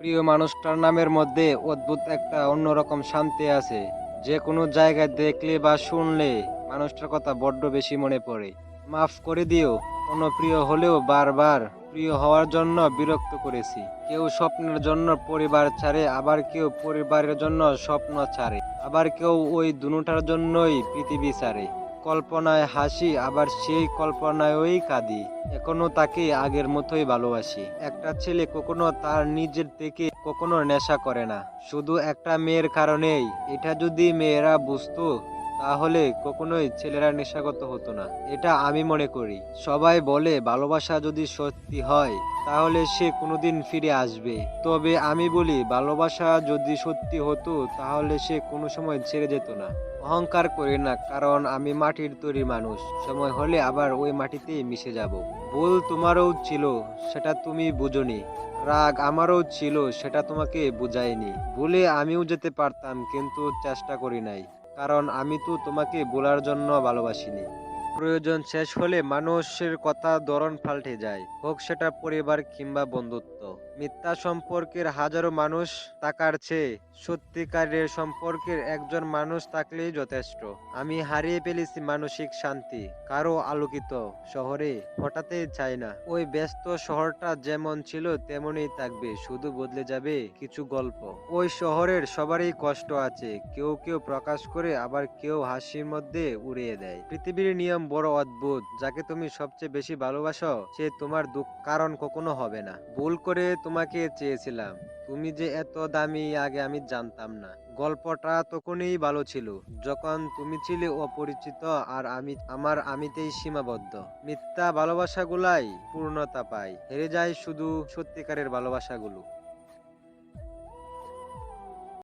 প্রিয় মানুষটার নামের মধ্যে অদ্ভুত একটা অন্যরকম শান্তি আছে। যে কোনো জায়গায় দেখলে বা শুনলে মানুষটার কথা বড্ড বেশি মনে পড়ে। মাফ করে দিও, কোনো প্রিয় হলেও বারবার প্রিয় হওয়ার জন্য বিরক্ত করেছি। কেউ স্বপ্নের জন্য পরিবার ছাড়ে, আবার কেউ পরিবারের জন্য স্বপ্ন ছাড়ে, আবার কেউ ওই দুটার জন্যই পৃথিবী ছাড়ে। কল্পনায় হাসি, আবার সেই কল্পনায়ই কাঁদি। এখনো তাকে আগের মতোই ভালোবাসি। একটা ছেলে কখনো তার নিজের থেকে কখনো নেশা করে না, শুধু একটা মেয়ের কারণেই। এটা যদি মেয়েরা বুঝতো তাহলে কখনোই ছেলেরা নেশাগত হতো না, এটা আমি মনে করি। সবাই বলে ভালোবাসা যদি সত্যি হয় তাহলে সে কোনোদিন ফিরে আসবে, তবে আমি বলি ভালোবাসা যদি সত্যি হতো তাহলে সে কোনো সময় ছেড়ে যেত না। অহংকার করি না, কারণ আমি মাটির তৈরি মানুষ। সময় হলে আবার ওই মাটিতেই মিশে যাব। ভুল তোমারও ছিল, সেটা তুমি বুঝোনি। রাগ আমারও ছিল, সেটা তোমাকে বুঝাইনি। ভুলে আমিও যেতে পারতাম, কিন্তু চেষ্টা করি নাই, কারণ আমি তো তোমাকে ভোলার জন্য ভালোবাসিনি। প্রয়োজন শেষ হলে মানুষের কথা ধরন পাল্টে যায়, হোক সেটা পরিবার কিংবা বন্ধুত্ব। মিথ্যা সম্পর্কের হাজারো মানুষ থাকার চেয়ে সত্যিকারের সম্পর্কের একজন মানুষ থাকলেই যথেষ্ট। আমি হারিয়ে ফেলেছি মানসিক শান্তি কারো আলোকিত শহরে হঠাৎই চাই না। ওই ব্যস্ত শহরটা যেমন ছিল তেমনই থাকবে, শুধু বদলে যাবে কিছু গল্প। ওই শহরের সবারই কষ্ট আছে, কেউ কেউ প্রকাশ করে, আবার কেউ হাসির মধ্যে উড়িয়ে দেয়। পৃথিবীর নিয়ম বড় অদ্ভুত, যাকে তুমি সবচেয়ে বেশি ভালোবাসো সে তোমার দুঃখ কারণ কখনো হবে না। ভুল করে তোমাকে চেয়েছিলাম, তুমি যে এত দামি আগে আমি জানতাম না। গল্পটা তখনই ভালো ছিল যখন তুমি ছিলে অপরিচিত, আর আমি আমার আমিতেই সীমাবদ্ধ। মিথ্যা ভালোবাসাগুলাই পূর্ণতা পায়, হেরে যায় শুধু সত্যিকারের ভালোবাসাগুলো।